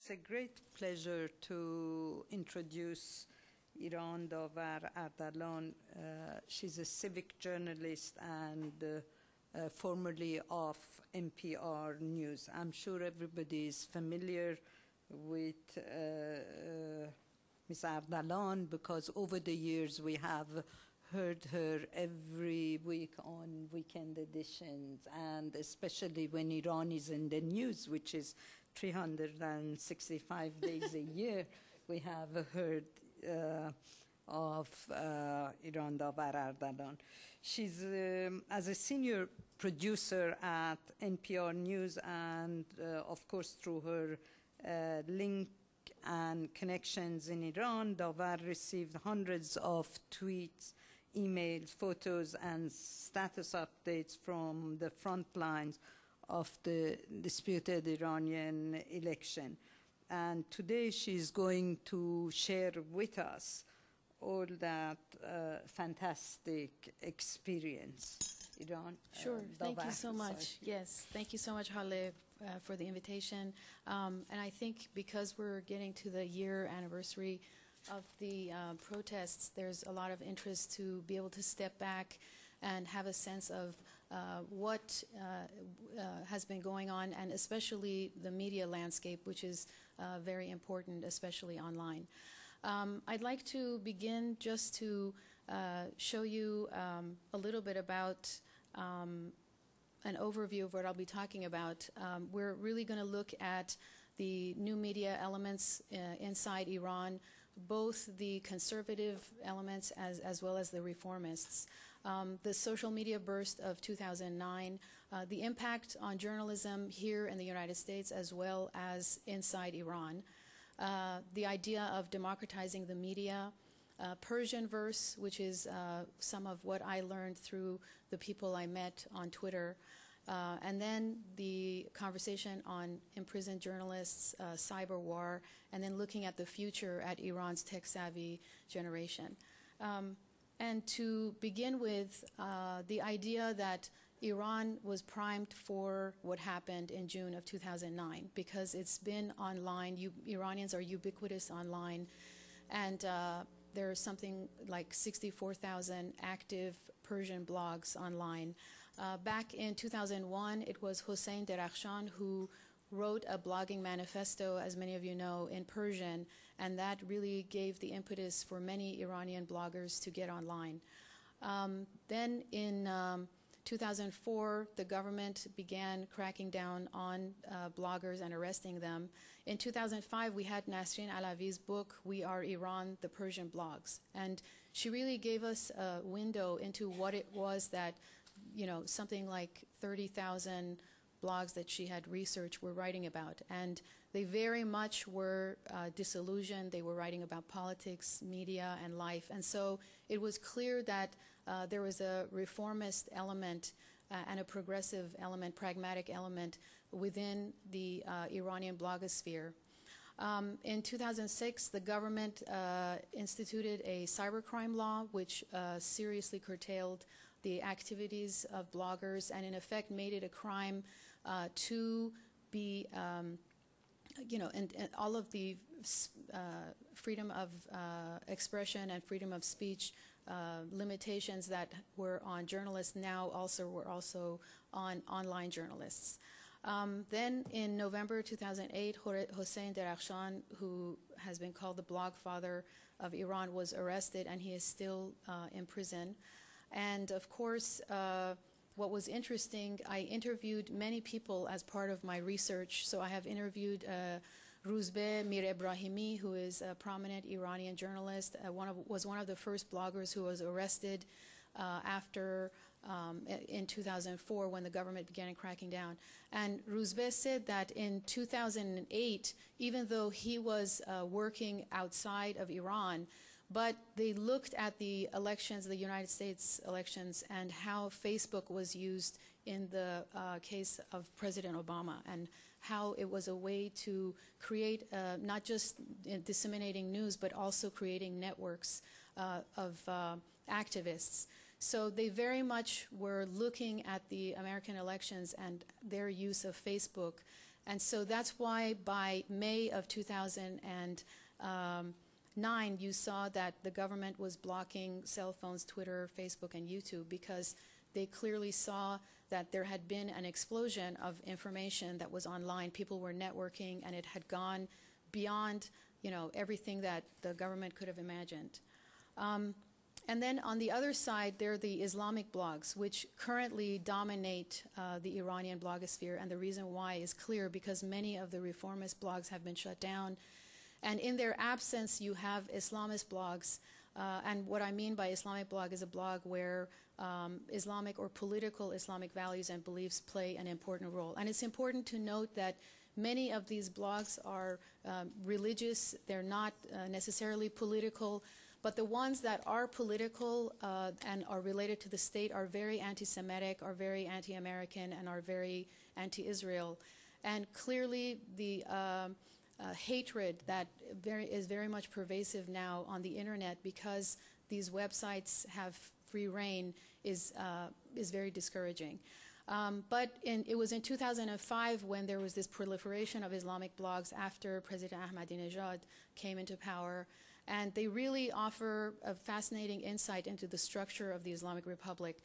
It's a great pleasure to introduce Iran Davar Ardalan. She's a civic journalist and formerly of NPR News. I'm sure everybody is familiar with Ms. Ardalan because over the years we have heard her every week on weekend editions, and especially when Iran is in the news, which is 365 days a year, we have heard of Iran Davar Ardalan. She's, as a senior producer at NPR News, and of course through her link and connections in Iran, Davar received hundreds of tweets, emails, photos, and status updates from the front lines of the disputed Iranian election. And today she's going to share with us all that fantastic experience. Iran. Sure. Thank you so much. Yes. Thank you so much, Hale, for the invitation. And I think because we're getting to the year anniversary of the protests, there's a lot of interest to be able to step back and have a sense of what has been going on, and especially the media landscape, which is very important, especially online. I'd like to begin just to show you a little bit about an overview of what I'll be talking about. We're really going to look at the new media elements inside Iran, both the conservative elements as well as the reformists. The social media burst of 2009, the impact on journalism here in the United States as well as inside Iran, the idea of democratizing the media, Persian verse, which is some of what I learned through the people I met on Twitter, and then the conversation on imprisoned journalists, cyber war, and then looking at the future at Iran's tech-savvy generation. And to begin with, the idea that Iran was primed for what happened in June of 2009 because it's been online. Iranians are ubiquitous online, and there are something like 64,000 active Persian blogs online. Back in 2001, it was Hossein Derakhshan who wrote a blogging manifesto, as many of you know, in Persian, and that really gave the impetus for many Iranian bloggers to get online. Then in 2004, the government began cracking down on bloggers and arresting them. In 2005, we had Nasrin Alavi's book, We Are Iran, the Persian Blogs. And she really gave us a window into what it was that, you know, something like 30,000 blogs that she had researched were writing about. And they very much were disillusioned. They were writing about politics, media, and life. And so it was clear that there was a reformist element and a progressive element, pragmatic element within the Iranian blogosphere. In 2006, the government instituted a cybercrime law, which seriously curtailed the activities of bloggers and in effect made it a crime to be, you know, and all of the freedom of expression and freedom of speech limitations that were on journalists now were also on online journalists. Then in November 2008, Hossein Derakhshan, who has been called the blog father of Iran, was arrested, and he is still in prison. And of course, what was interesting, I interviewed many people as part of my research. So I have interviewed Rouzbeh Mir Ebrahimi, who is a prominent Iranian journalist, was one of the first bloggers who was arrested after in 2004 when the government began cracking down. And Rouzbeh said that in 2008, even though he was working outside of Iran, but they looked at the elections, the United States elections, and how Facebook was used in the case of President Obama, and how it was a way to create not just disseminating news, but also creating networks of activists. So they very much were looking at the American elections and their use of Facebook And so that's why by May of 2009, you saw that the government was blocking cell phones, Twitter, Facebook, and YouTube, because they clearly saw that there had been an explosion of information that was online. People were networking, and it had gone beyond, everything that the government could have imagined. And then on the other side, there are the Islamic blogs, which currently dominate the Iranian blogosphere. And the reason why is clear, because many of the reformist blogs have been shut down. And in their absence, you have Islamist blogs. And what I mean by Islamic blog is a blog where Islamic or political Islamic values and beliefs play an important role. And it's important to note that many of these blogs are religious. They're not necessarily political. But the ones that are political and are related to the state are very anti-Semitic, are very anti-American, and are very anti-Israel. And clearly the hatred that is very much pervasive now on the internet, because these websites have free reign, is very discouraging. But it was in 2005 when there was this proliferation of Islamic blogs after President Ahmadinejad came into power. And they really offer a fascinating insight into the structure of the Islamic Republic.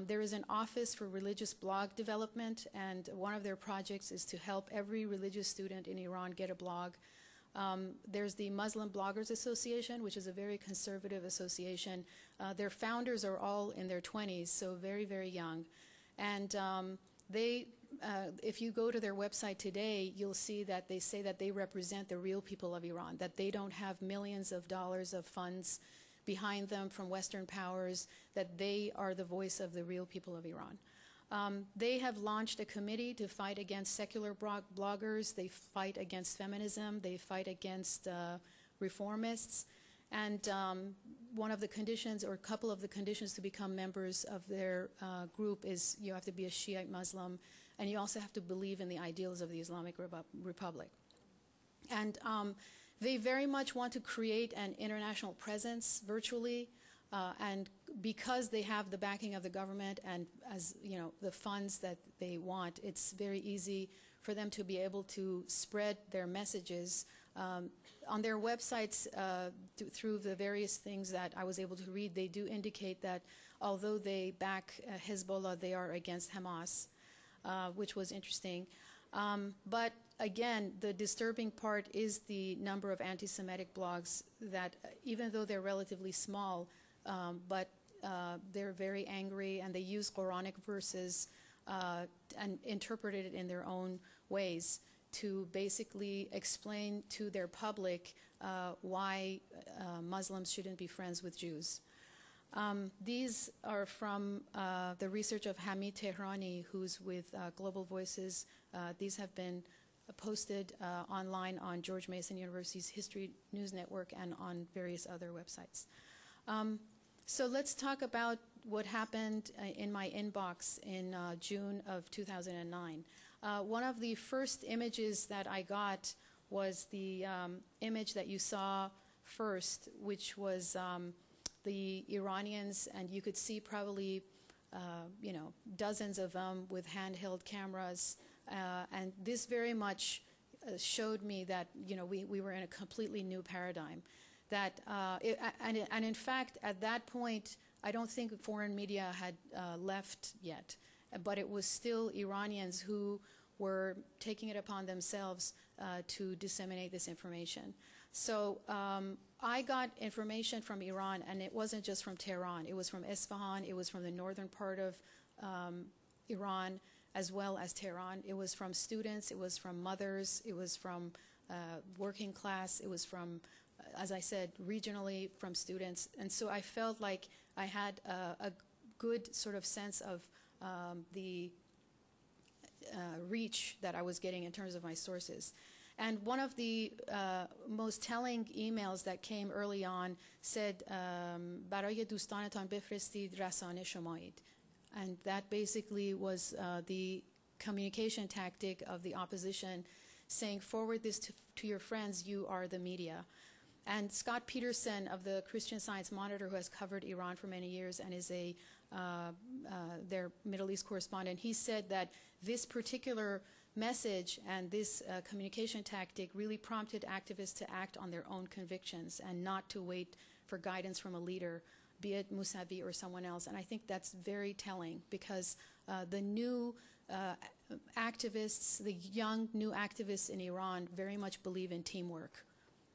There is an office for religious blog development, and one of their projects is to help every religious student in Iran get a blog. There's the Muslim Bloggers Association, which is a very conservative association. Their founders are all in their 20s, so very, very young. And if you go to their website today, you'll see that they say that they represent the real people of Iran, that they don't have millions of dollars of funds behind them from Western powers, that they are the voice of the real people of Iran. They have launched a committee to fight against secular bloggers. They fight against feminism. They fight against reformists. And one of the conditions, or a couple of the conditions to become members of their group, is you have to be a Shiite Muslim, and you also have to believe in the ideals of the Islamic Republic. And they very much want to create an international presence virtually, and because they have the backing of the government and, as you know, the funds that they want, it's very easy for them to be able to spread their messages. On their websites, through the various things that I was able to read, they do indicate that although they back Hezbollah, they are against Hamas, which was interesting. But again, the disturbing part is the number of anti-Semitic blogs that, even though they're relatively small, but they're very angry, and they use Quranic verses and interpret it in their own ways to basically explain to their public why Muslims shouldn't be friends with Jews. These are from the research of Hamid Tehrani, who's with Global Voices. These have been posted online on George Mason University's History News Network and on various other websites. So let's talk about what happened in my inbox in June of 2009. One of the first images that I got was the image that you saw first, which was the Iranians, and you could see probably dozens of them with handheld cameras, and this very much showed me that we were in a completely new paradigm. That and in fact, at that point, I don't think foreign media had left yet, but it was still Iranians who were taking it upon themselves to disseminate this information. So I got information from Iran, and it wasn't just from Tehran. It was from Isfahan. It was from the northern part of Iran, as well as Tehran. It was from students. It was from mothers. It was from working class. It was from, as I said, regionally from students. And so I felt like I had a good sort of sense of the reach that I was getting in terms of my sources. And one of the most telling emails that came early on said, "برای دوستانتان بفرستید رسانه شمایید." And that basically was the communication tactic of the opposition, saying, forward this to your friends, you are the media. And Scott Peterson of the Christian Science Monitor, who has covered Iran for many years and is their Middle East correspondent, he said that this particular message and this communication tactic really prompted activists to act on their own convictions and not to wait for guidance from a leader, be it Mousavi or someone else. And I think that's very telling, because the new activists, the young new activists in Iran very much believe in teamwork.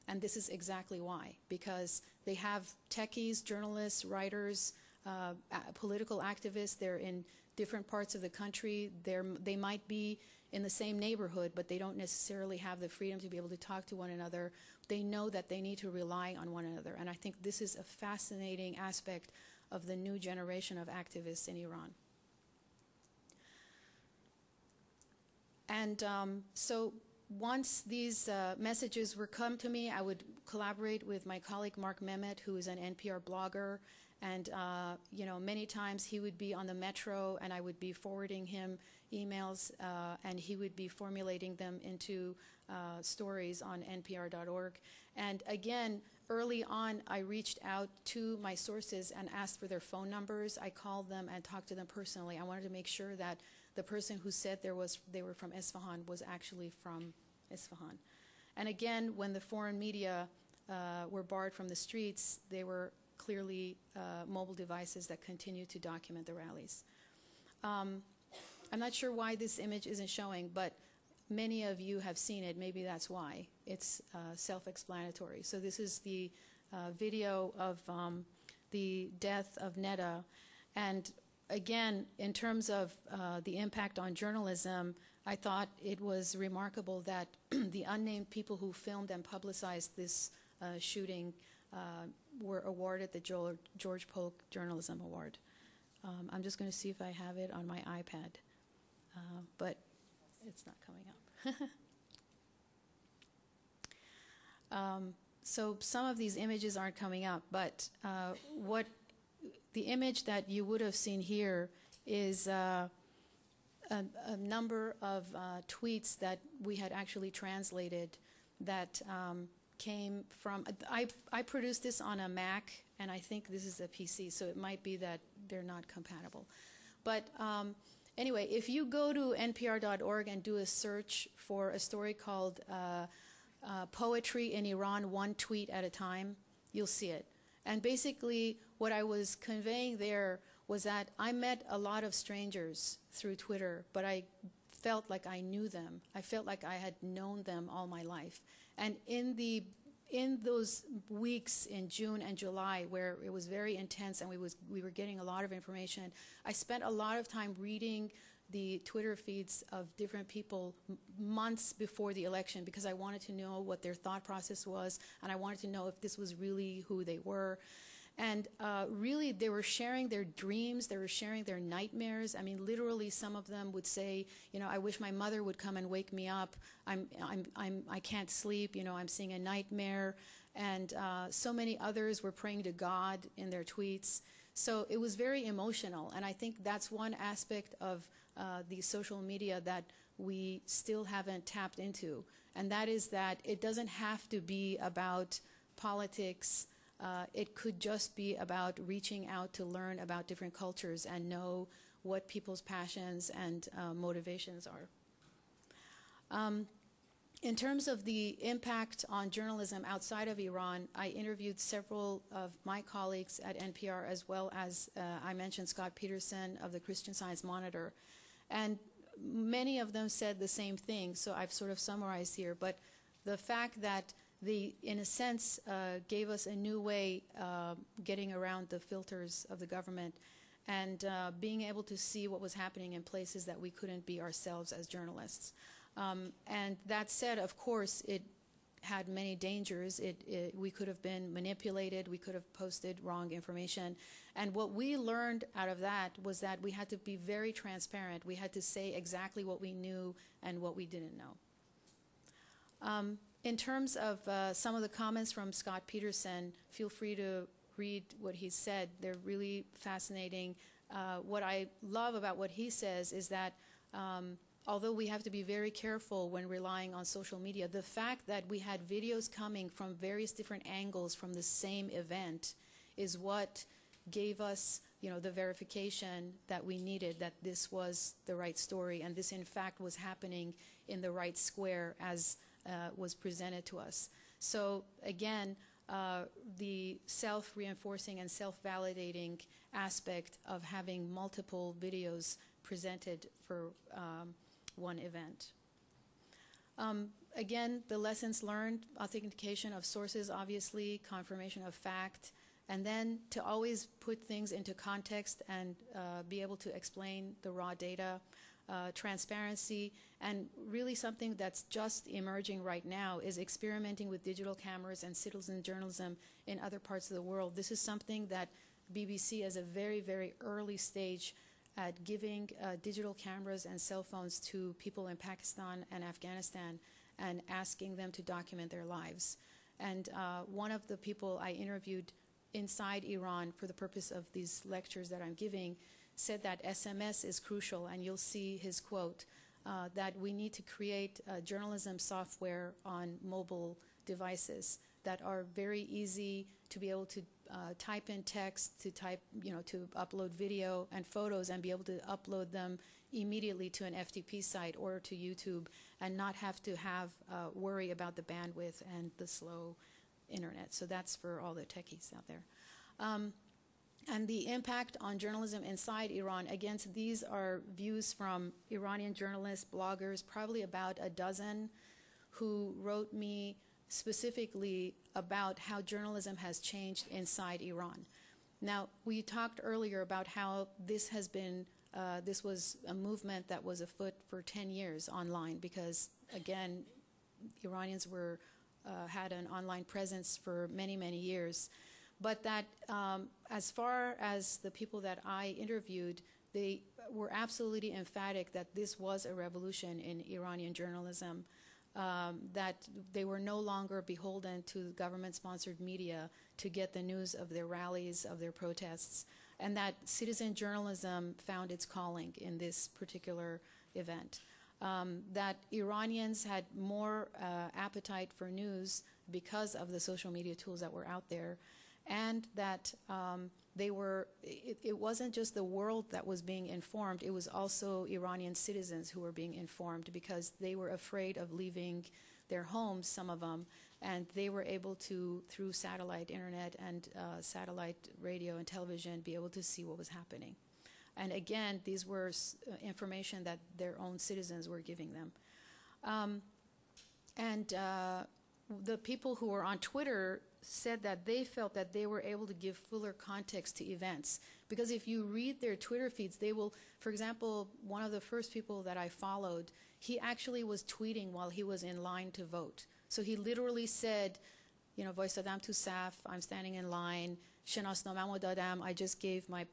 And this is exactly why, because they have techies, journalists, writers, political activists. They're in different parts of the country. They might be in the same neighborhood, but they don't necessarily have the freedom to be able to talk to one another. They know that they need to rely on one another. And I think this is a fascinating aspect of the new generation of activists in Iran. And so once these messages were come to me, I would collaborate with my colleague Mark Mehmet, who is an NPR blogger. And you know, many times he would be on the metro, and I would be forwarding him emails, and he would be formulating them into stories on npr.org. And again, early on, I reached out to my sources and asked for their phone numbers. I called them and talked to them personally. I wanted to make sure that the person who said they were from Isfahan was actually from Isfahan. And again, when the foreign media were barred from the streets, they were clearly mobile devices that continue to document the rallies. I'm not sure why this image isn't showing, but many of you have seen it. Maybe that's why. It's self-explanatory. So this is the video of the death of Neda. And again, in terms of the impact on journalism, I thought it was remarkable that the unnamed people who filmed and publicized this shooting were awarded the George Polk Journalism Award. I'm just going to see if I have it on my iPad, but it's not coming up. So some of these images aren't coming up, but what the image that you would have seen here is a number of tweets that we had actually translated that came from, I produced this on a Mac, and I think this is a PC, so it might be that they're not compatible. But anyway, if you go to npr.org and do a search for a story called Poetry in Iran, One Tweet at a Time, you'll see it. And basically, what I was conveying there was that I met a lot of strangers through Twitter, but I felt like I knew them. I felt like I had known them all my life. And in those weeks in June and July where it was very intense and we were getting a lot of information, I spent a lot of time reading the Twitter feeds of different people months before the election, because I wanted to know what their thought process was, and I wanted to know if this was really who they were. And really, they were sharing their dreams, they were sharing their nightmares. I mean, literally, some of them would say, you know, I wish my mother would come and wake me up. I can't sleep, you know, I'm seeing a nightmare. And so many others were praying to God in their tweets. So it was very emotional, and I think that's one aspect of the social media that we still haven't tapped into, and that is that it doesn't have to be about politics. It could just be about reaching out to learn about different cultures and know what people's passions and motivations are. In terms of the impact on journalism outside of Iran, I interviewed several of my colleagues at NPR, as well as I mentioned Scott Peterson of the Christian Science Monitor. And many of them said the same thing, so I've sort of summarized here. But the fact that they, in a sense, gave us a new way getting around the filters of the government and being able to see what was happening in places that we couldn't be ourselves as journalists. And that said, of course, it had many dangers. We could have been manipulated. We could have posted wrong information. And what we learned out of that was that we had to be very transparent. We had to say exactly what we knew and what we didn't know. In terms of some of the comments from Scott Peterson, feel free to read what he said. They're really fascinating. What I love about what he says is that although we have to be very careful when relying on social media, the fact that we had videos coming from various different angles from the same event is what gave us, the verification that we needed, that this was the right story, and this in fact was happening in the right square as was presented to us. So again, the self-reinforcing and self-validating aspect of having multiple videos presented for one event. Again, the lessons learned: authentication of sources, obviously, confirmation of fact, and then to always put things into context and be able to explain the raw data, transparency, and really something that's just emerging right now is experimenting with digital cameras and citizen journalism in other parts of the world. This is something that BBC is a very, very early stage at giving digital cameras and cell phones to people in Pakistan and Afghanistan and asking them to document their lives. And one of the people I interviewed inside Iran for the purpose of these lectures that I'm giving said that SMS is crucial, and you'll see his quote, that we need to create journalism software on mobile devices that are very easy to be able to type in text, to upload video and photos and be able to upload them immediately to an FTP site or to YouTube and not have to worry about the bandwidth and the slow internet. So that's for all the techies out there. And the impact on journalism inside Iran, again, so these are views from Iranian journalists, bloggers, probably about a dozen, who wrote me specifically about how journalism has changed inside Iran. Now, we talked earlier about how this has been, this was a movement that was afoot for 10 years online because, again, Iranians had an online presence for many, many years. But that as far as the people that I interviewed, they were absolutely emphatic that this was a revolution in Iranian journalism, that they were no longer beholden to government-sponsored media to get the news of their rallies, of their protests, and that citizen journalism found its calling in this particular event. That Iranians had more appetite for news because of the social media tools that were out there, and that it wasn't just the world that was being informed, it was also Iranian citizens who were being informed because they were afraid of leaving their homes, some of them, and they were able to, through satellite internet and satellite radio and television, be able to see what was happening. And again, these were information that their own citizens were giving them. The people who were on Twitter said that they felt that they were able to give fuller context to events. Because if you read their Twitter feeds, they will, for example, one of the first people that I followed, he actually was tweeting while he was in line to vote. So he literally said, Voisadam to Saf, I'm standing in line, Shenasnamamo dadam, I just gave my,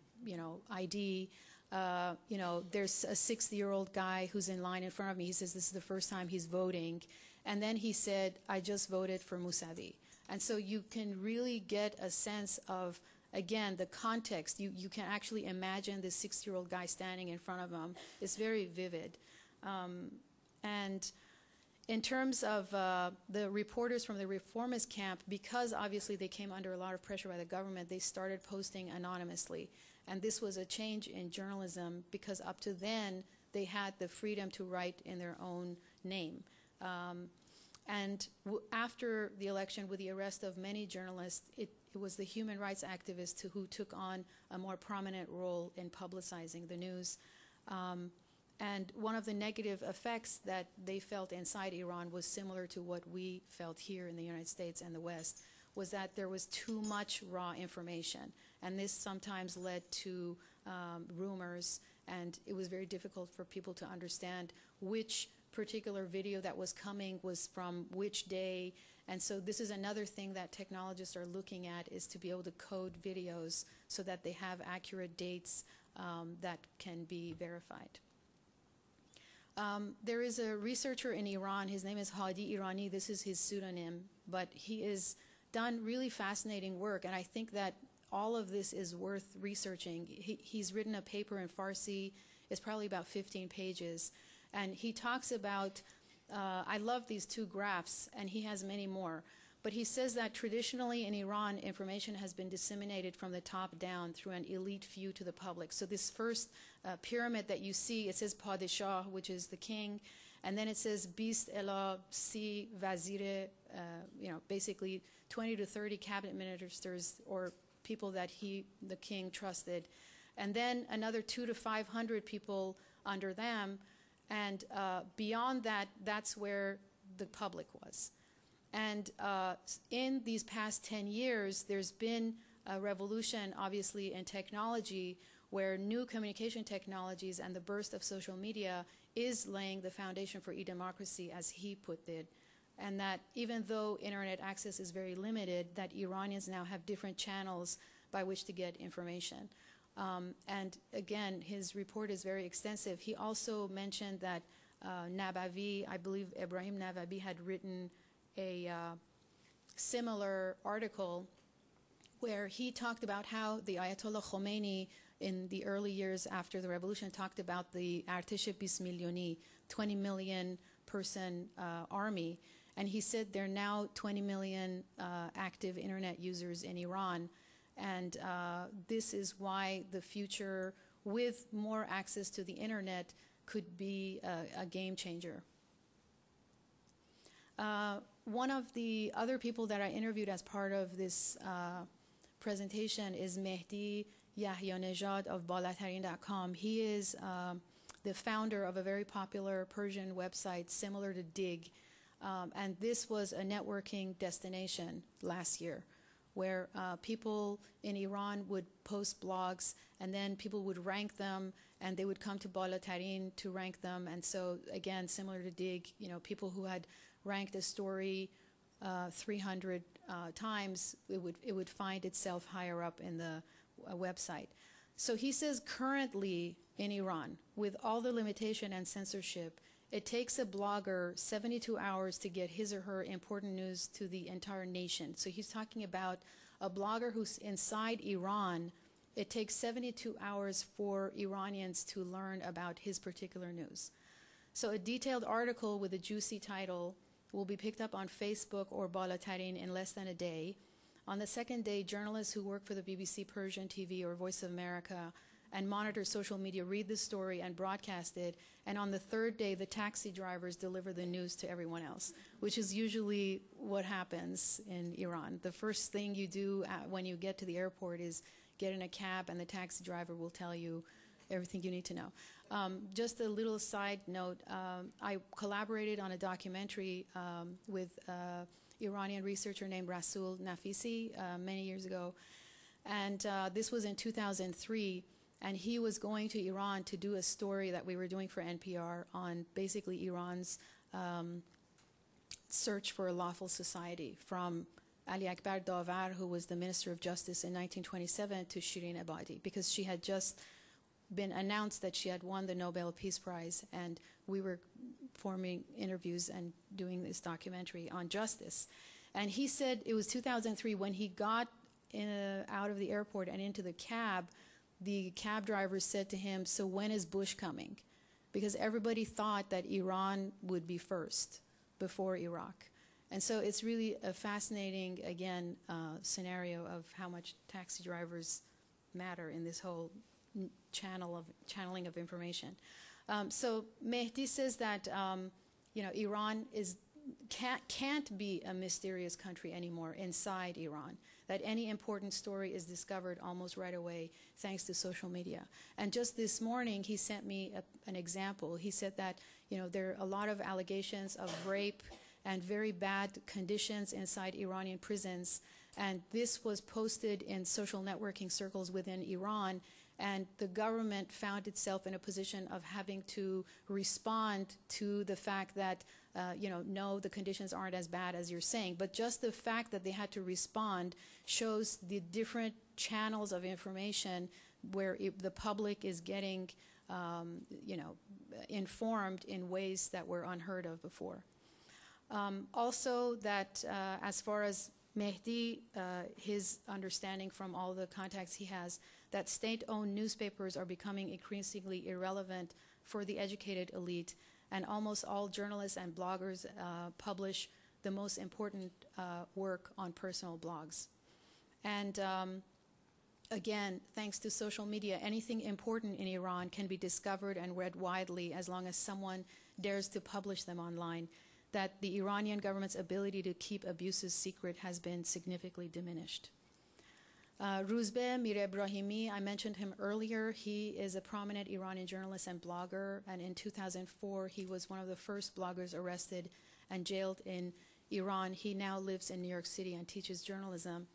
ID. There's a 60-year-old guy who's in line in front of me. He says this is the first time he's voting. And then he said, I just voted for Mousavi. And so you can really get a sense of, again, the context. You can actually imagine this 60-year-old guy standing in front of him. It's very vivid. And in terms of the reporters from the reformist camp, because obviously they came under a lot of pressure by the government, they started posting anonymously. And this was a change in journalism because up to then, they had the freedom to write in their own name. And after the election, with the arrest of many journalists, it was the human rights activists who took on a more prominent role in publicizing the news. And one of the negative effects that they felt inside Iran was similar to what we felt here in the United States and the West, was that there was too much raw information. And this sometimes led to rumors, and it was very difficult for people to understand which particular video that was coming was from which day. And so this is another thing that technologists are looking at, is to be able to code videos so that they have accurate dates that can be verified. There is a researcher in Iran, his name is Hadi Irani, this is his pseudonym, but he has done really fascinating work, and I think that all of this is worth researching. He's written a paper in Farsi, it's probably about 15 pages, and he talks about, I love these two graphs, and he has many more, But he says that traditionally in Iran, information has been disseminated from the top down through an elite few to the public. So this first pyramid that you see, it says Padishah, which is the king, and then it says Bist ela si vazir, basically 20 to 30 cabinet ministers or people that the king trusted. And then another 200 to 500 people under them. And beyond that, that's where the public was. And in these past 10 years, there's been a revolution, obviously, in technology, where new communication technologies and the burst of social media is laying the foundation for e-democracy, as he put it. And that even though internet access is very limited, that Iranians now have different channels by which to get information. And again, his report is very extensive. He also mentioned that Nabavi, I believe Ibrahim Nabavi, had written a similar article where he talked about how the Ayatollah Khomeini in the early years after the revolution talked about the Artesh 20 Milyoni, 20 million person army. And he said there are now 20 million active internet users in Iran. And this is why the future with more access to the internet could be a game changer. One of the other people that I interviewed as part of this presentation is Mehdi Yahyanejad of balatarin.com. He is the founder of a very popular Persian website similar to Dig. And this was a networking destination last year, where people in Iran would post blogs, and then people would rank them, and they would come to Balatarin to rank them. And so, again, similar to Dig, people who had ranked a story 300 times, it would find itself higher up in the website. So he says currently in Iran, with all the limitation and censorship, it takes a blogger 72 hours to get his or her important news to the entire nation. So he's talking about a blogger who's inside Iran. It takes 72 hours for Iranians to learn about his particular news. So a detailed article with a juicy title will be picked up on Facebook or Balatarin in less than a day. On the second day, journalists who work for the BBC Persian TV or Voice of America and monitor social media read the story and broadcast it. And on the third day, the taxi drivers deliver the news to everyone else, which is usually what happens in Iran. The first thing you do when you get to the airport is get in a cab, and the taxi driver will tell you everything you need to know. Just a little side note, I collaborated on a documentary with an Iranian researcher named Rasul Nafisi many years ago. And this was in 2003. And he was going to Iran to do a story that we were doing for NPR on basically Iran's search for a lawful society, from Ali Akbar Davar, who was the Minister of Justice in 1927, to Shirin Ebadi, because she had just been announced that she had won the Nobel Peace Prize, and we were forming interviews and doing this documentary on justice. And he said it was 2003 when he got out of the airport and into the cab. The cab driver said to him, "So when is Bush coming?" Because everybody thought that Iran would be first before Iraq. And so it's really a fascinating, again, scenario of how much taxi drivers matter in this whole channeling of information. So Mehdi says that Iran can't be a mysterious country anymore inside Iran, that any important story is discovered almost right away thanks to social media. And just this morning, he sent me an example. He said that there are a lot of allegations of rape and very bad conditions inside Iranian prisons, and this was posted in social networking circles within Iran, and the government found itself in a position of having to respond to the fact that no, the conditions aren't as bad as you're saying. But just the fact that they had to respond shows the different channels of information where the public is getting, informed in ways that were unheard of before. Also, that as far as Mehdi, his understanding from all the contacts he has, that state-owned newspapers are becoming increasingly irrelevant for the educated elite, and almost all journalists and bloggers publish the most important work on personal blogs. And again, thanks to social media, anything important in Iran can be discovered and read widely as long as someone dares to publish them online. That the Iranian government's ability to keep abuses secret has been significantly diminished. Rouzbeh Mirebrahimi, I mentioned him earlier. He is a prominent Iranian journalist and blogger, and in 2004 he was one of the first bloggers arrested and jailed in Iran. He now lives in New York City and teaches journalism.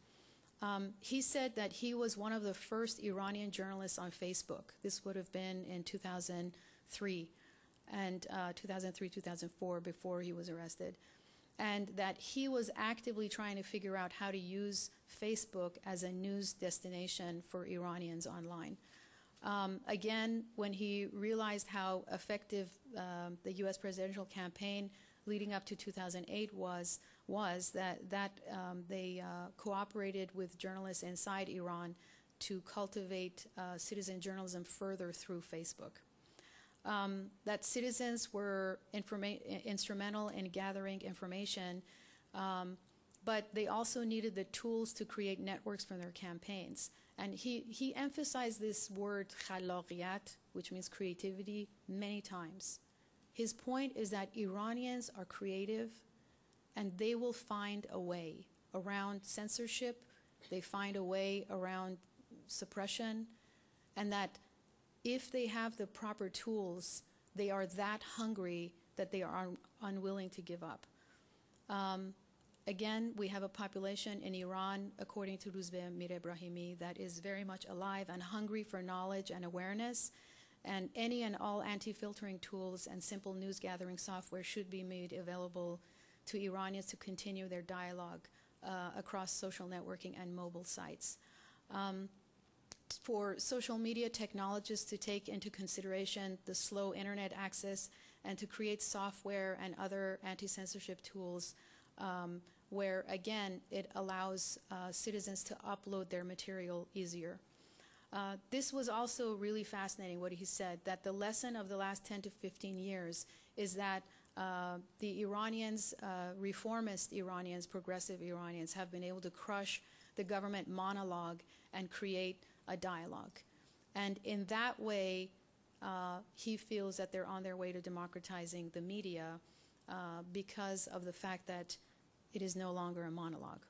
He said that he was one of the first Iranian journalists on Facebook. This would have been in 2003 and 2004, before he was arrested. And that he was actively trying to figure out how to use Facebook as a news destination for Iranians online. Again, when he realized how effective the U.S. presidential campaign leading up to 2008 was that they cooperated with journalists inside Iran to cultivate citizen journalism further through Facebook. That citizens were instrumental in gathering information, but they also needed the tools to create networks for their campaigns. And he emphasized this word khallaqiyat, which means creativity, many times. His point is that Iranians are creative, and they will find a way around censorship, they find a way around suppression, and that if they have the proper tools, they are that hungry that they are unwilling to give up. Again, we have a population in Iran, according to Rouzbeh Mirebrahimi, that is very much alive and hungry for knowledge and awareness, and any and all anti-filtering tools and simple news gathering software should be made available to Iranians to continue their dialogue across social networking and mobile sites. For social media technologists to take into consideration the slow internet access and to create software and other anti-censorship tools where, again, it allows citizens to upload their material easier. This was also really fascinating, what he said, that the lesson of the last 10 to 15 years is that the Iranians, reformist Iranians, progressive Iranians, have been able to crush the government monologue and create a dialogue. And in that way, he feels that they're on their way to democratizing the media because of the fact that it is no longer a monologue.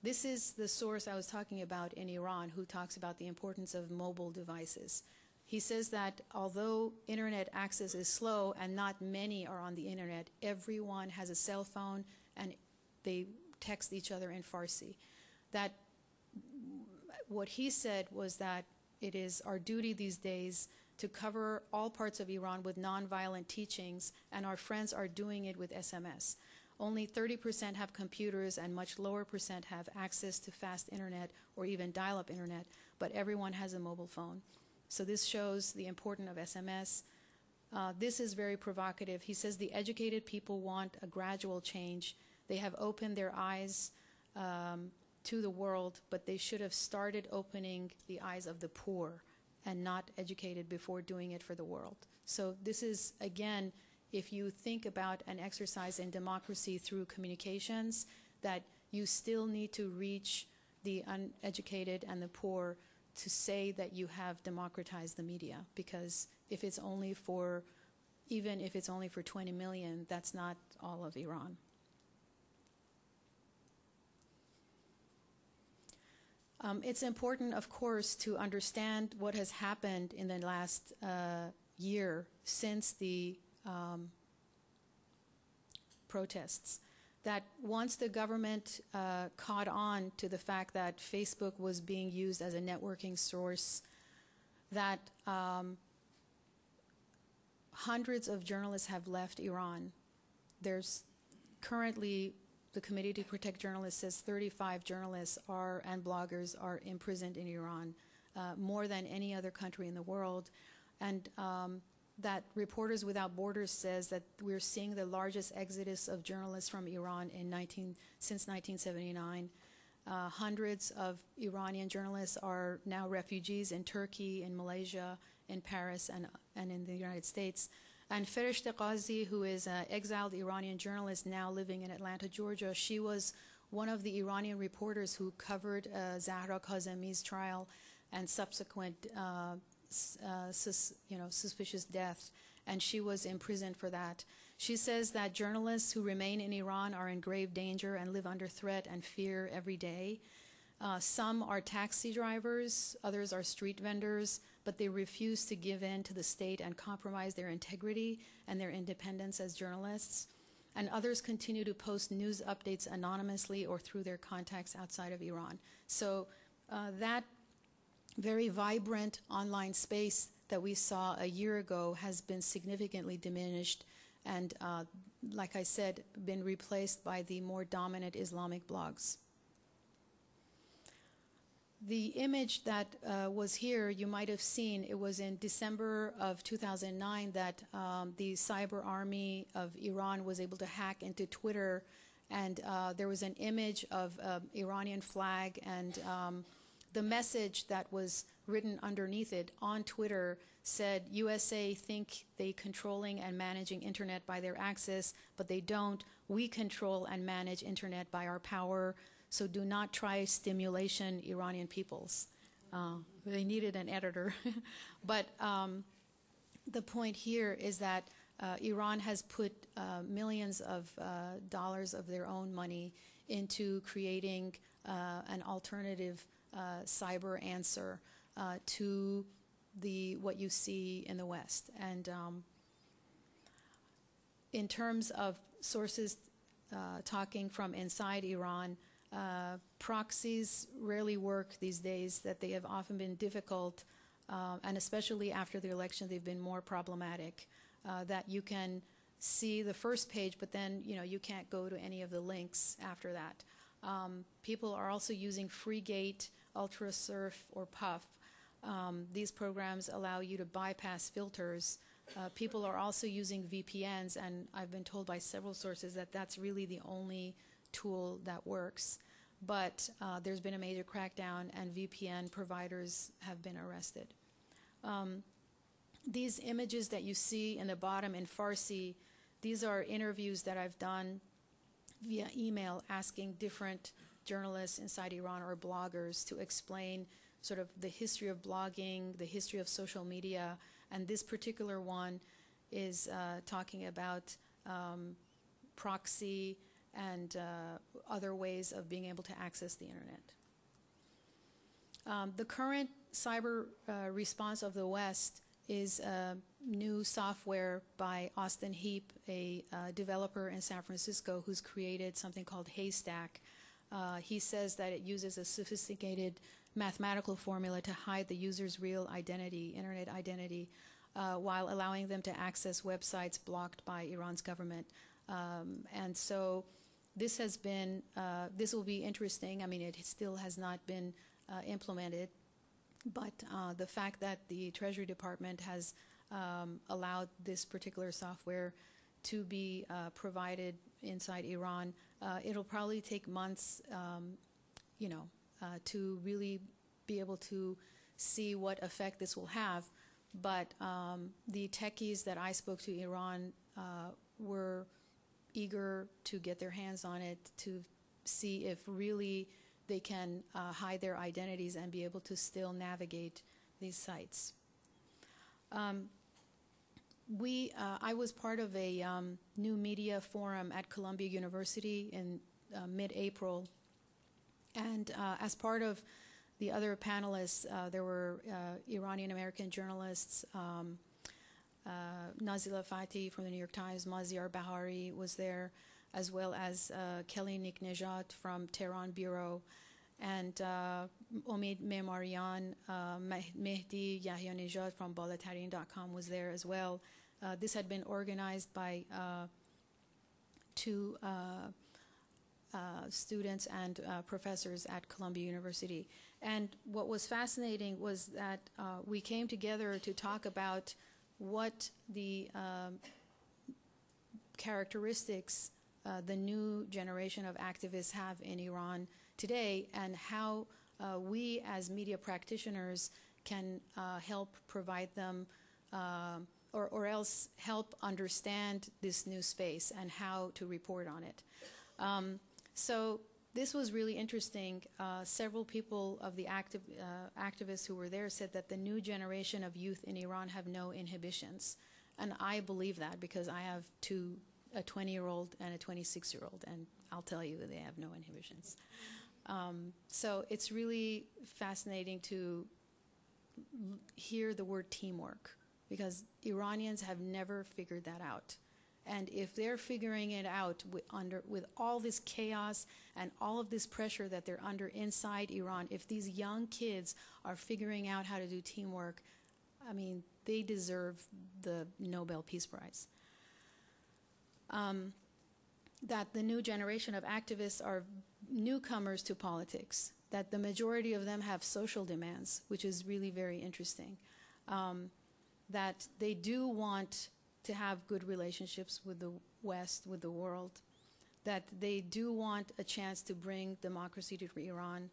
This is the source I was talking about in Iran, who talks about the importance of mobile devices. He says that although internet access is slow and not many are on the internet, everyone has a cell phone and they text each other in Farsi. That what he said was that it is our duty these days to cover all parts of Iran with nonviolent teachings, and our friends are doing it with SMS. Only 30% have computers and much lower percent have access to fast internet or even dial-up internet, but everyone has a mobile phone. So this shows the importance of SMS. This is very provocative. He says the educated people want a gradual change. They have opened their eyes to the world, but they should have started opening the eyes of the poor and not educated before doing it for the world. So this is, again, if you think about an exercise in democracy through communications, that you still need to reach the uneducated and the poor to say that you have democratized the media, because if it's only for, even if it's only for 20 million, that's not all of Iran. It's important, of course, to understand what has happened in the last year since the protests. That once the government caught on to the fact that Facebook was being used as a networking source, that hundreds of journalists have left Iran. There's currently, the Committee to Protect Journalists says 35 journalists and bloggers are imprisoned in Iran, more than any other country in the world. And that Reporters Without Borders says that we're seeing the largest exodus of journalists from Iran since 1979. Hundreds of Iranian journalists are now refugees in Turkey, in Malaysia, in Paris, and in the United States. And Fereshteh Ghazi, who is an exiled Iranian journalist now living in Atlanta, Georgia, she was one of the Iranian reporters who covered Zahra Kazemi's trial and subsequent suspicious death, and she was imprisoned for that. She says that journalists who remain in Iran are in grave danger and live under threat and fear every day. Some are taxi drivers, others are street vendors, but they refuse to give in to the state and compromise their integrity and their independence as journalists. And others continue to post news updates anonymously or through their contacts outside of Iran. So that very vibrant online space that we saw a year ago has been significantly diminished and, like I said, been replaced by the more dominant Islamic blogs. The image that was here, you might have seen, it was in December of 2009 that the cyber army of Iran was able to hack into Twitter, and there was an image of Iranian flag, and the message that was written underneath it on Twitter said, USA think they controlling and managing internet by their access, but they don't. We control and manage internet by our power. So do not try stimulation, Iranian peoples. They needed an editor. But the point here is that Iran has put millions of dollars of their own money into creating an alternative cyber answer to what you see in the West. And in terms of sources talking from inside Iran, proxies rarely work these days, that they have often been difficult, and especially after the election, they've been more problematic, that you can see the first page, but then you can't go to any of the links after that. People are also using FreeGate, UltraSurf, or Puff. These programs allow you to bypass filters. People are also using VPNs, and I've been told by several sources that that's really the only tool that works. But there's been a major crackdown, and VPN providers have been arrested. These images that you see in the bottom in Farsi, these are interviews that I've done via email asking different journalists inside Iran or bloggers to explain sort of the history of blogging, the history of social media, and this particular one is talking about proxy and other ways of being able to access the internet. The current cyber response of the West is new software by Austin Heap, a developer in San Francisco who's created something called Haystack. He says that it uses a sophisticated mathematical formula to hide the user's real identity, internet identity, while allowing them to access websites blocked by Iran's government. And so this has been, this will be interesting. I mean, it still has not been implemented, but the fact that the Treasury Department has allowed this particular software to be provided inside Iran, it'll probably take months, to really be able to see what effect this will have. But the techies that I spoke to in Iran were eager to get their hands on it to see if really they can hide their identities and be able to still navigate these sites. I was part of a new media forum at Columbia University in mid-April, and as part of the other panelists, there were Iranian-American journalists, Nazila Fatih from the New York Times, Maziar Bahari was there, as well as Kelly Niknejad from Tehran Bureau, and Omid Memarian, Mehdi Yahyanejad from Balatarin.com was there as well. This had been organized by two students and professors at Columbia University. And what was fascinating was that we came together to talk about what the characteristics the new generation of activists have in Iran today, and how we as media practitioners can help provide them or else help understand this new space and how to report on it. So this was really interesting. Several people of the activists who were there said that the new generation of youth in Iran have no inhibitions. And I believe that because I have a 20-year-old and a 26-year-old, and I'll tell you they have no inhibitions. So it's really fascinating to hear the word teamwork, because Iranians have never figured that out. And if they're figuring it out with all this chaos and all of this pressure that they're under inside Iran, if these young kids are figuring out how to do teamwork, I mean, they deserve the Nobel Peace Prize. That the new generation of activists are newcomers to politics, that the majority of them have social demands, which is really very interesting. That they do want to have good relationships with the West, with the world, that they do want a chance to bring democracy to Iran.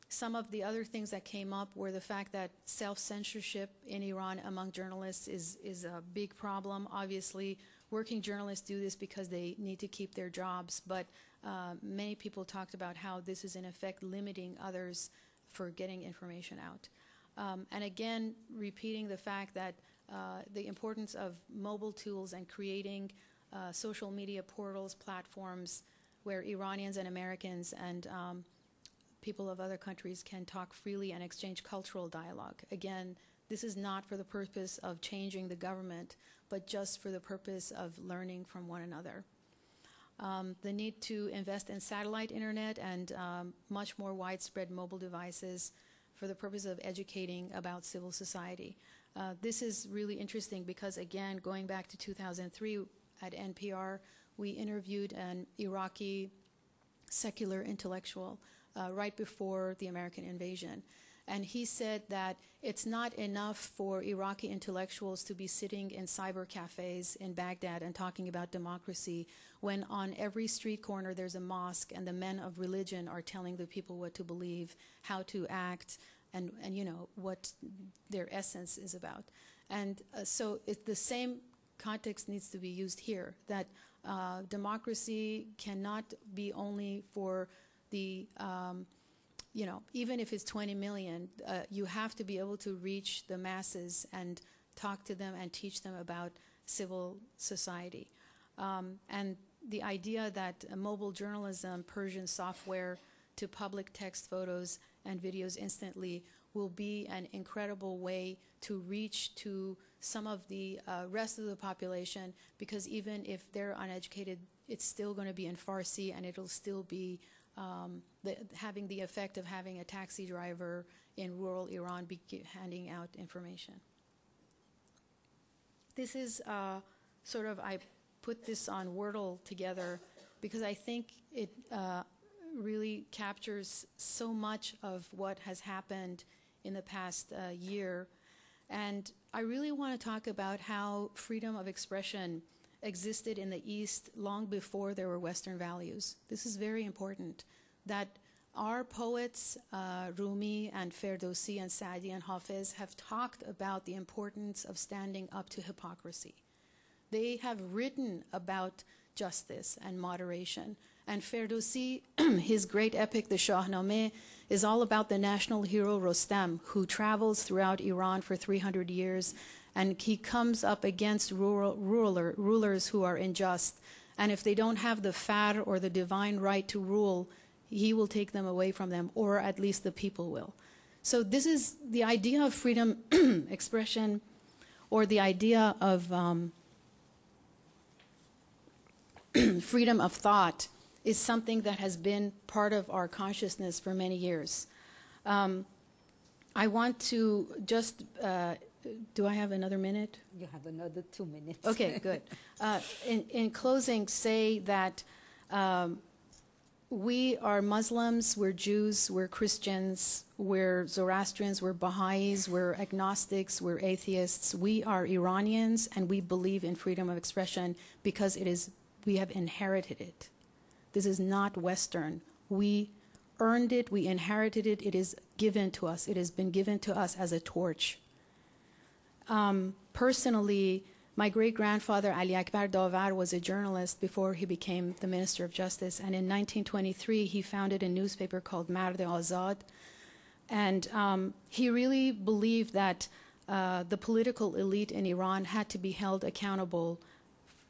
Some of the other things that came up were the fact that self-censorship in Iran among journalists is a big problem. Obviously, working journalists do this because they need to keep their jobs, but many people talked about how this is in effect limiting others for getting information out. And again, repeating the fact that the importance of mobile tools and creating social media portals, platforms where Iranians and Americans and people of other countries can talk freely and exchange cultural dialogue. Again, this is not for the purpose of changing the government, but just for the purpose of learning from one another. The need to invest in satellite internet and much more widespread mobile devices for the purpose of educating about civil society. This is really interesting because, again, going back to 2003 at NPR, we interviewed an Iraqi secular intellectual right before the American invasion. And he said that it's not enough for Iraqi intellectuals to be sitting in cyber cafes in Baghdad and talking about democracy when on every street corner there's a mosque and the men of religion are telling the people what to believe, how to act, and you know, what their essence is about. And so the same context needs to be used here, that democracy cannot be only for the you know, even if it's 20 million, you have to be able to reach the masses and talk to them and teach them about civil society. And the idea that mobile journalism, Persian software to public text photos and videos instantly will be an incredible way to reach to some of the rest of the population, because even if they're uneducated, it's still going to be in Farsi and it'll still be having the effect of having a taxi driver in rural Iran handing out information. This is sort of, I put this on Wordle together because I think it really captures so much of what has happened in the past year. And I really want to talk about how freedom of expression existed in the East long before there were Western values. This is very important, that our poets, Rumi and Ferdowsi and Saadi and Hafiz, have talked about the importance of standing up to hypocrisy. They have written about justice and moderation. And Ferdowsi, his great epic, the Shahnameh, is all about the national hero Rostam, who travels throughout Iran for 300 years, and he comes up against rulers who are unjust. And if they don't have the far or the divine right to rule, he will take them away from them, or at least the people will. So this is the idea of freedom expression, or the idea of freedom of thought, is something that has been part of our consciousness for many years. I want to just, do I have another minute? You have another 2 minutes. Okay, good. In closing, say that we are Muslims, we're Jews, we're Christians, we're Zoroastrians, we're Baha'is, we're agnostics, we're atheists. We are Iranians, and we believe in freedom of expression because we have inherited it. This is not Western. We earned it, we inherited it, it is given to us. It has been given to us as a torch. Personally, my great-grandfather, Ali Akbar Davar, was a journalist before he became the Minister of Justice. And in 1923, he founded a newspaper called Mard Azad. And he really believed that the political elite in Iran had to be held accountable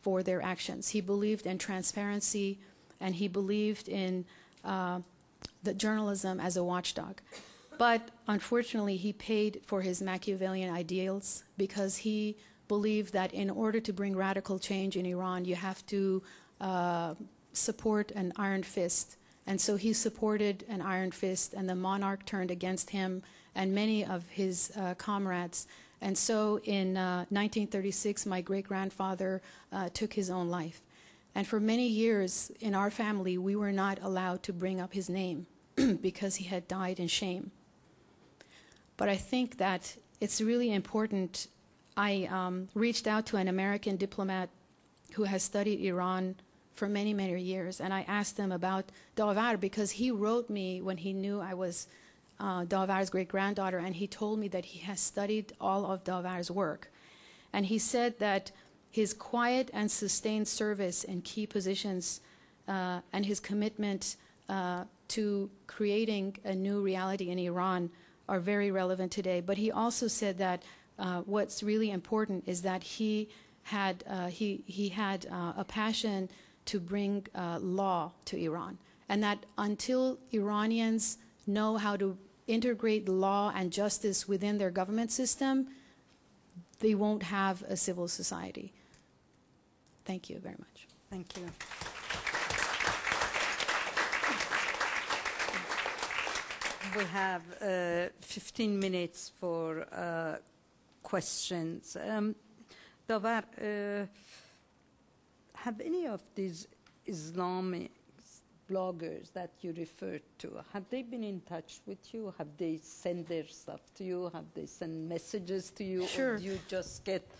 for their actions. He believed in transparency, and he believed in the journalism as a watchdog. But unfortunately, he paid for his Machiavellian ideals because he believed that in order to bring radical change in Iran, you have to support an iron fist. And so he supported an iron fist, and the monarch turned against him and many of his comrades. And so in 1936, my great-grandfather took his own life. And for many years in our family, we were not allowed to bring up his name because he had died in shame. But I think that it's really important. I reached out to an American diplomat who has studied Iran for many, many years, and I asked him about Davar because he wrote me when he knew I was Davar's great-granddaughter, and he told me that he has studied all of Davar's work. And he said that his quiet and sustained service in key positions and his commitment to creating a new reality in Iran are very relevant today. But he also said that what's really important is that he had a passion to bring law to Iran, and that until Iranians know how to integrate law and justice within their government system, they won't have a civil society. Thank you very much. Thank you. We have 15 minutes for questions. Davar, have any of these Islamic bloggers that you referred to, have they been in touch with you? Have they sent their stuff to you? Have they sent messages to you? Sure. Or do you just get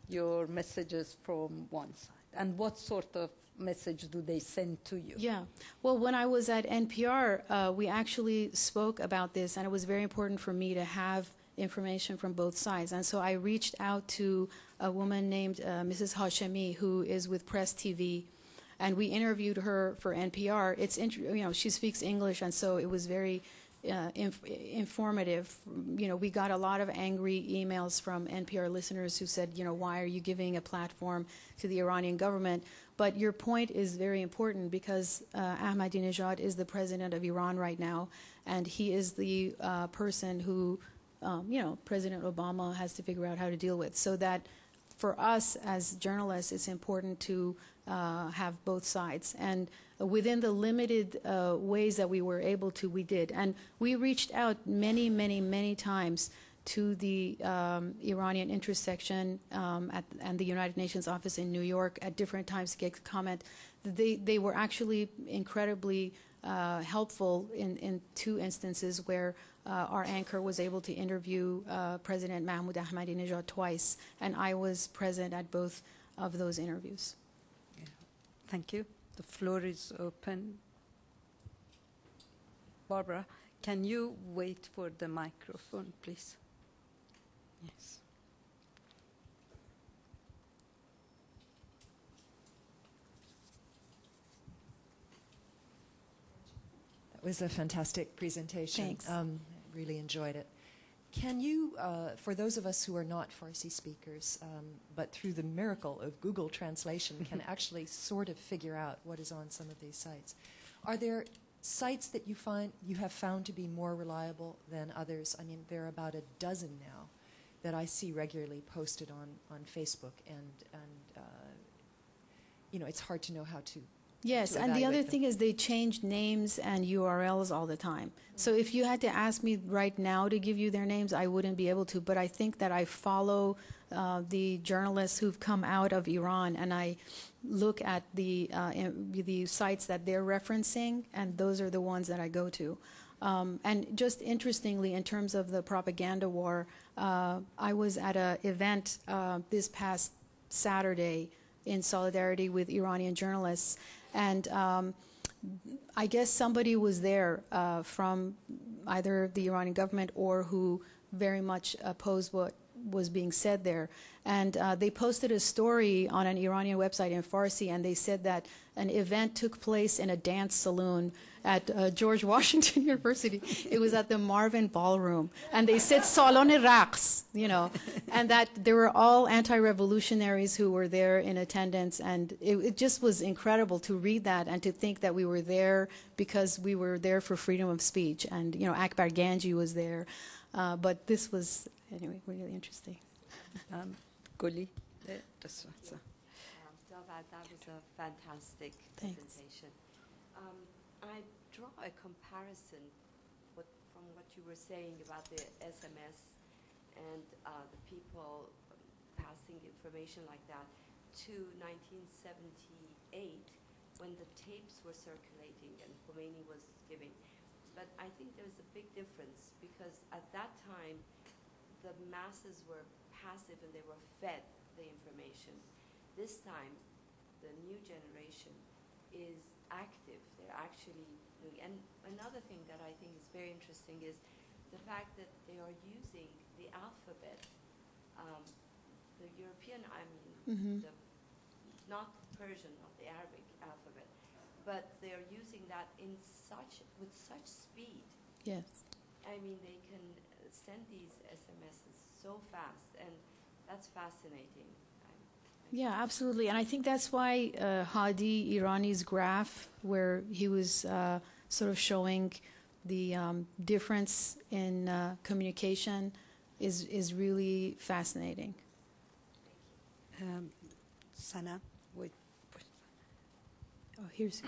your messages from one side? And what sort of message do they send to you? Yeah. Well, when I was at NPR, we actually spoke about this, and it was very important for me to have information from both sides. And so I reached out to a woman named Mrs. Hashemi, who is with Press TV, and we interviewed her for NPR. She speaks English, and so it was very informative. We got a lot of angry emails from NPR listeners who said, why are you giving a platform to the Iranian government? But your point is very important because Ahmadinejad is the president of Iran right now, and he is the person who, President Obama has to figure out how to deal with. So that for us as journalists, it's important to have both sides. And within the limited ways that we were able to, we did. And we reached out many, many, many times to the Iranian intersection and the United Nations office in New York at different times to get comment. They were actually incredibly helpful in two instances where our anchor was able to interview President Mahmoud Ahmadinejad twice, and I was present at both of those interviews. Yeah. Thank you. The floor is open. Barbara, can you wait for the microphone, please? Yes. That was a fantastic presentation. Thanks. Really enjoyed it. Can you, for those of us who are not Farsi speakers, but through the miracle of Google translation can actually sort of figure out what is on some of these sites, are there sites that you have found to be more reliable than others? I mean, there are about a dozen now that I see regularly posted on Facebook, and it's hard to know how to. Yes, and the other thing is they change names and URLs all the time. So if you had to ask me right now to give you their names, I wouldn't be able to. But I think that I follow the journalists who've come out of Iran, and I look at the sites that they're referencing, and those are the ones that I go to. And just interestingly, in terms of the propaganda war, I was at an event this past Saturday in solidarity with Iranian journalists. And I guess somebody was there from either the Iranian government or who very much opposed what was being said there. And they posted a story on an Iranian website in Farsi, and they said that an event took place in a dance saloon at George Washington University. It was at the Marvin Ballroom. And they said Salon Raqs, you know, and that there were all anti-revolutionaries who were there in attendance. And it just was incredible to read that and to think that we were there because we were there for freedom of speech. And, you know, Akbar Ganji was there. But this was, anyway, really interesting. Goli? That was a fantastic presentation. I draw a comparison from what you were saying about the SMS and the people passing information like that to 1978 when the tapes were circulating and Khomeini was giving. But I think there's a big difference because at that time the masses were passive and they were fed the information. This time the new generation is active. They're actually doing. And another thing that I think is very interesting is the fact that they are using the alphabet, the European, not Persian, not the Arabic alphabet, but they are using that with such speed. Yes. I mean, they can send these SMSs so fast, and that's fascinating. Yeah, absolutely. And I think that's why Hadi Irani's graph, where he was sort of showing the difference in communication, is really fascinating. Sana, wait. Oh, here's.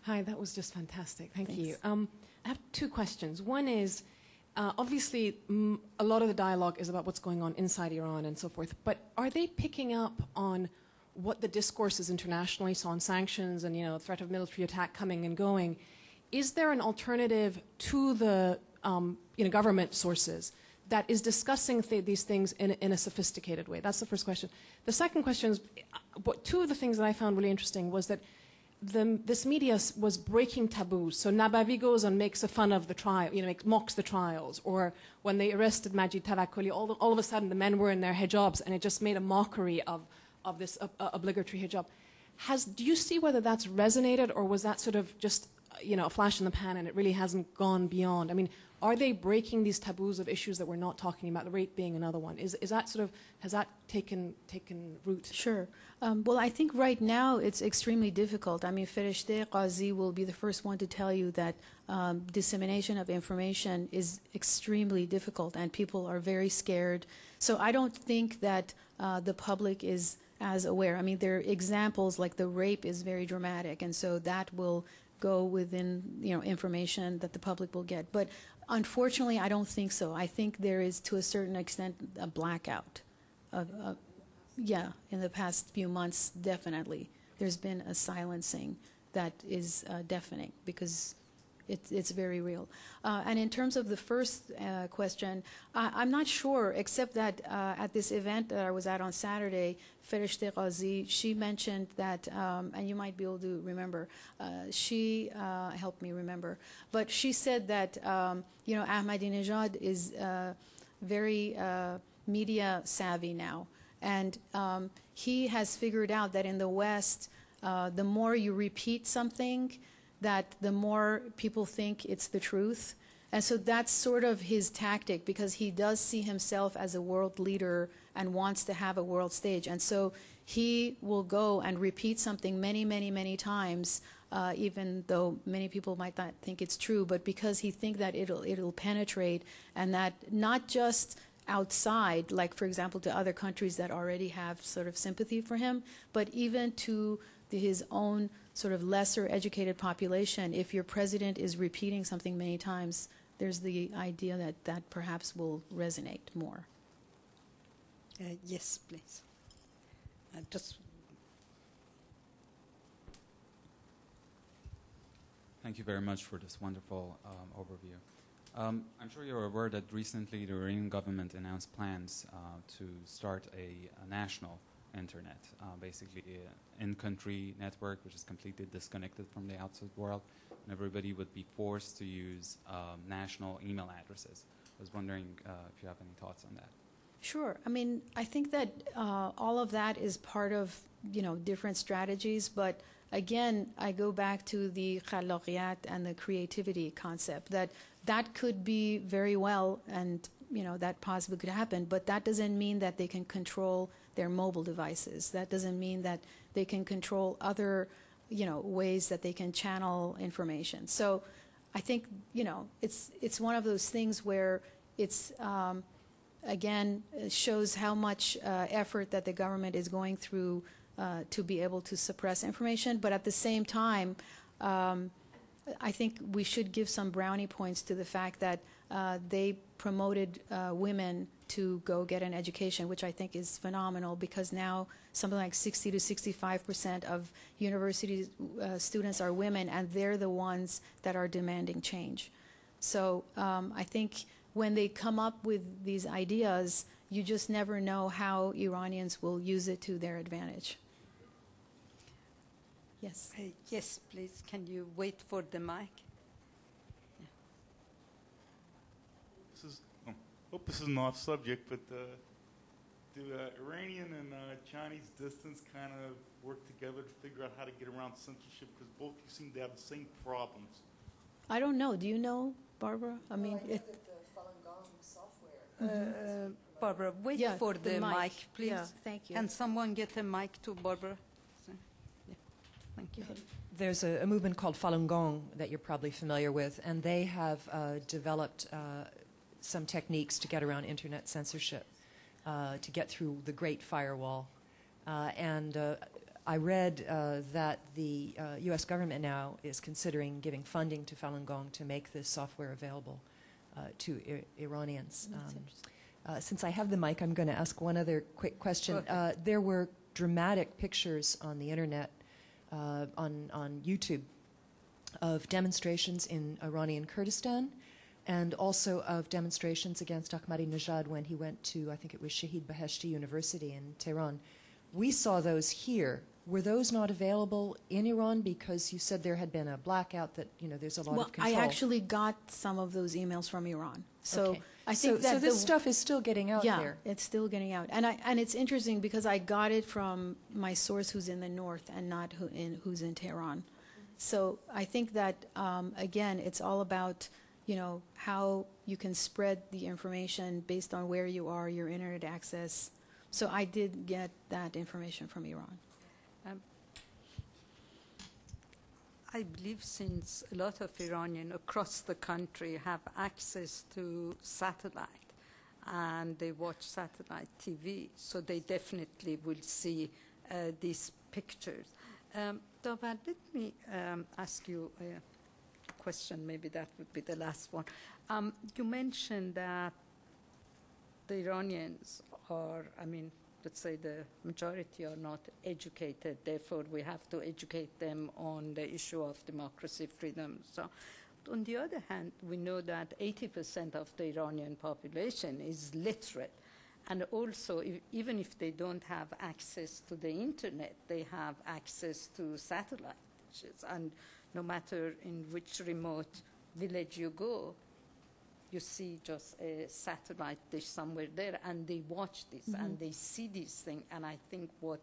Hi, that was just fantastic. Thank you. I have two questions. One is, obviously, a lot of the dialogue is about what's going on inside Iran and so forth, but are they picking up on what the discourse is internationally, so on sanctions and, you know, threat of military attack coming and going? Is there an alternative to the government sources that is discussing these things in a sophisticated way? That's the first question. The second question is, two of the things that I found really interesting was that this media was breaking taboos. So Nabavi goes and makes fun of the trial, mocks the trials. Or when they arrested Majid Tawakkoli, all of a sudden the men were in their hijabs, and it just made a mockery of this obligatory hijab. Do you see whether that's resonated, or was that sort of just a flash in the pan and it really hasn't gone beyond? I mean, are they breaking these taboos of issues that we're not talking about, the rape being another one? Is that sort of, has that taken root? Sure. Well, I think right now it's extremely difficult. I mean, Fereshteh Qazi will be the first one to tell you that dissemination of information is extremely difficult and people are very scared. So I don't think that the public is as aware. I mean, there are examples like the rape is very dramatic, and so that will go within information that the public will get. But unfortunately, I don't think so. I think there is, to a certain extent, a blackout. Yeah, in the past few months, definitely. There's been a silencing that is deafening because it's very real. And in terms of the first question, I'm not sure, except that at this event that I was at on Saturday, Fereshteh Qazi, she mentioned that, and you might be able to remember, she helped me remember, but she said that, Ahmadinejad is very media savvy now. And he has figured out that in the West, the more you repeat something, that the more people think it's the truth. And so that's sort of his tactic, because he does see himself as a world leader and wants to have a world stage. And so he will go and repeat something many, many, many times, even though many people might not think it's true, but because he thinks that it'll penetrate, and that not just outside, like, for example, to other countries that already have sort of sympathy for him, but even to his own sort of lesser educated population. If your president is repeating something many times, there's the idea that perhaps will resonate more. Yes, please. Thank you very much for this wonderful overview. I'm sure you're aware that recently the Iranian government announced plans to start a national internet, basically an in-country network which is completely disconnected from the outside world, and everybody would be forced to use national email addresses. I was wondering if you have any thoughts on that. Sure. I mean, I think that all of that is part of, different strategies. But again, I go back to the khallaqiyat and the creativity concept, that could be very well, and, that possibly could happen. But that doesn't mean that they can control their mobile devices. That doesn't mean that they can control other, ways that they can channel information. So I think, it's one of those things where it's, again, shows how much effort that the government is going through to be able to suppress information. But at the same time, I think we should give some brownie points to the fact that they promoted women to go get an education, which I think is phenomenal, because now something like 60 to 65% of university students are women, and they're the ones that are demanding change. So I think when they come up with these ideas, you just never know how Iranians will use it to their advantage. Yes. Yes, please. Can you wait for the mic? This is an off subject, but do Iranian and Chinese dissidents kind of work together to figure out how to get around censorship? Because both you seem to have the same problems. I don't know. Do you know, Barbara? I mean, know that the Falun Gong software. Barbara, wait Yeah, for the mic, please. Yeah, thank you. Can someone get a mic to Barbara? Yeah. Thank you. There's a movement called Falun Gong that you're probably familiar with, and they have developed some techniques to get around internet censorship, to get through the Great Firewall. And I read that the U.S. government now is considering giving funding to Falun Gong to make this software available to Iranians. Since I have the mic, I'm going to ask one other quick question. Okay. There were dramatic pictures on the internet, on YouTube, of demonstrations in Iranian Kurdistan, and also of demonstrations against Ahmadinejad when he went to, I think it was Shahid Beheshti University in Tehran. We saw those here. Were those not available in Iran because you said there had been a blackout, that, there's a lot of control? I actually got some of those emails from Iran. So Okay. I think so this stuff is still getting out there. Yeah, it's still getting out. And it's interesting because I got it from my source who's in the north and not who's in Tehran. So I think that, again, it's all about, how you can spread the information based on where you are, your internet access. So I did get that information from Iran. I believe since a lot of Iranians across the country have access to satellite and they watch satellite TV, so they definitely will see these pictures. Davar, let me ask you a question, maybe that would be the last one. You mentioned that the Iranians are, let's say the majority are not educated, therefore we have to educate them on the issue of democracy, freedom. So, on the other hand, we know that 80% of the Iranian population is literate. And also, even if they don't have access to the internet, they have access to satellite dishes. And no matter in which remote village you go, you see just a satellite dish somewhere there, and they watch this, and they see these things. And I think what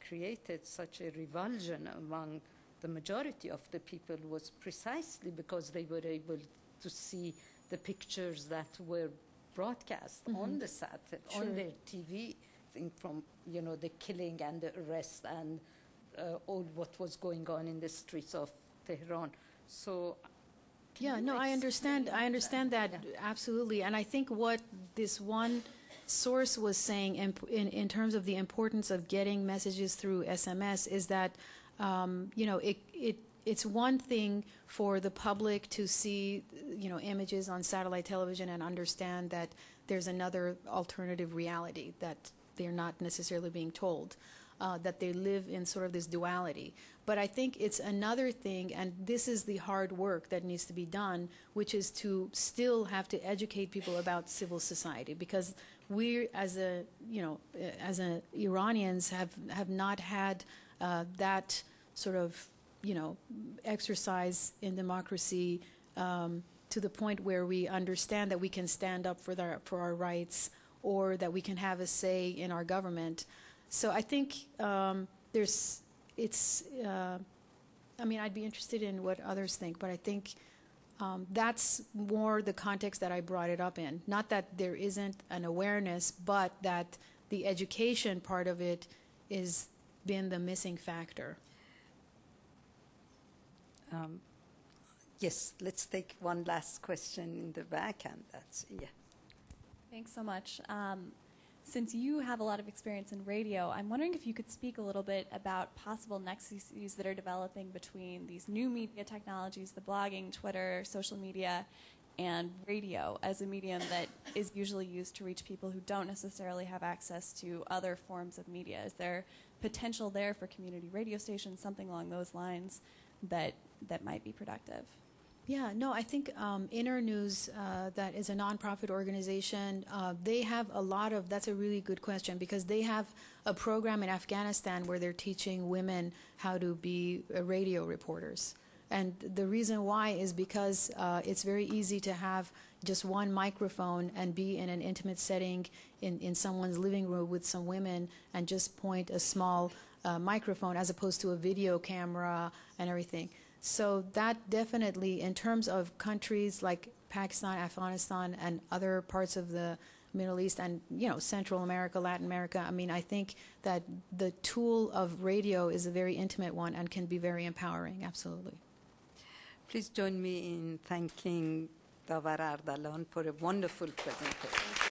created such a revulsion among the majority of the people was precisely because they were able to see the pictures that were broadcast on the satellite, on their TV, thing from, the killing and the arrest and all what was going on in the streets of Tehran. So yeah, no, I understand that absolutely. And I think what this one source was saying in terms of the importance of getting messages through SMS is that, it's one thing for the public to see, images on satellite television and understand that there's another alternative reality that they're not necessarily being told, that they live in sort of this duality. But I think it's another thing, and this is the hard work that needs to be done, which is to still have to educate people about civil society, because we, as Iranians, have not had that sort of, exercise in democracy to the point where we understand that we can stand up for our rights, or that we can have a say in our government. So I think I mean, I'd be interested in what others think, but I think that's more the context that I brought it up in. Not that there isn't an awareness, but that the education part of it is been the missing factor. Yes, let's take one last question in the back, and that's, yeah. Thanks so much. Since you have a lot of experience in radio, I'm wondering if you could speak a little bit about possible nexuses that are developing between these new media technologies, the blogging, Twitter, social media, and radio as a medium that is usually used to reach people who don't necessarily have access to other forms of media. Is there potential there for community radio stations, something along those lines that might be productive? Yeah, no, I think Inner News, that is a nonprofit organization, they have a lot of, that's a really good question, because they have a program in Afghanistan where they're teaching women how to be radio reporters. And the reason why is because it's very easy to have just one microphone and be in an intimate setting in someone's living room with some women and just point a small microphone as opposed to a video camera and everything. So that definitely, in terms of countries like Pakistan, Afghanistan, and other parts of the Middle East and, you know, Central America, Latin America, I mean, I think that the tool of radio is a very intimate one and can be very empowering, absolutely. Please join me in thanking Davar Ardalan for a wonderful presentation.